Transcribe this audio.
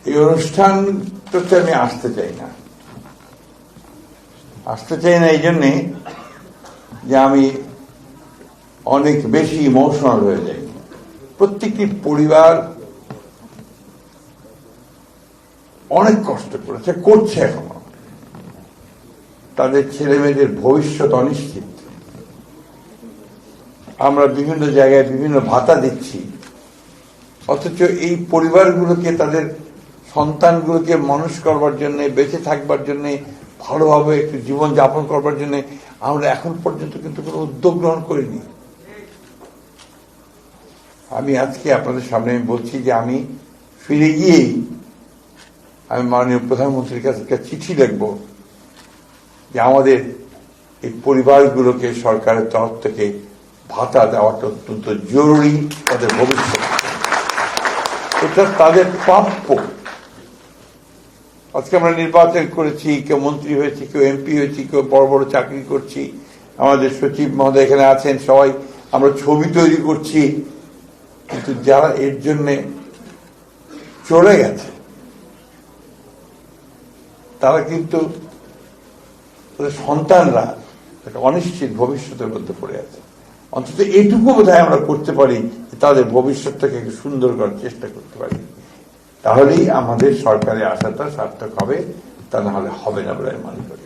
এই অনুষ্ঠানটাতে আমি আসতে চাই না এই জন্যে যে আমি অনেক বেশি ইমোশনাল হয়ে যাই। প্রত্যেকটি পরিবার অনেক কষ্ট করছে এখনো, তাদের ছেলে মেয়েদের ভবিষ্যৎ অনিশ্চিত। আমরা বিভিন্ন জায়গায় বিভিন্ন ভাতা দিচ্ছি, অথচ এই পরিবারগুলোকে, তাদের সন্তানগুলোকে মানুষ করবার জন্য, বেঁচে থাকবার জন্য, ভালোভাবে একটু জীবন যাপন করবার জন্য আমরা এখন পর্যন্ত কিন্তু কোনো উদ্যোগ গ্রহণ করিনি। আমি আজকে আপনাদের সামনে বলছি যে আমি ফিরে গিয়েই আমি মাননীয় প্রধানমন্ত্রীর কাছে একটা চিঠি লিখব যে আমাদের এই পরিবারগুলোকে সরকারের তরফ থেকে ভাতা দেওয়াটা অত্যন্ত জরুরি, তাদের ভবিষ্যৎ, এটা তাদের প্রাপ্য। আজকে আমরা নির্বাচন করেছি, কেউ মন্ত্রী হয়েছি, কেউ এমপি হয়েছি, কেউ বড় বড় চাকরি করছি, আমাদের সচিব মহোদয় এখানে আছেন, সবাই আমরা ছবি তৈরি করছি, কিন্তু যারা এর জন্য চলে গেছে তারা কিন্তু সন্তানরা একটা অনিশ্চিত ভবিষ্যতের মধ্যে পড়ে আছে। অন্তত এইটুকু বোধহয় আমরা করতে পারি, তাদের ভবিষ্যৎটাকে একটু সুন্দর করার চেষ্টা করতে পারি, তাহলেই আমাদের সরকারে আসাটা সার্থক হবে, তা না হলে হবে না বলে আমি মনে করি।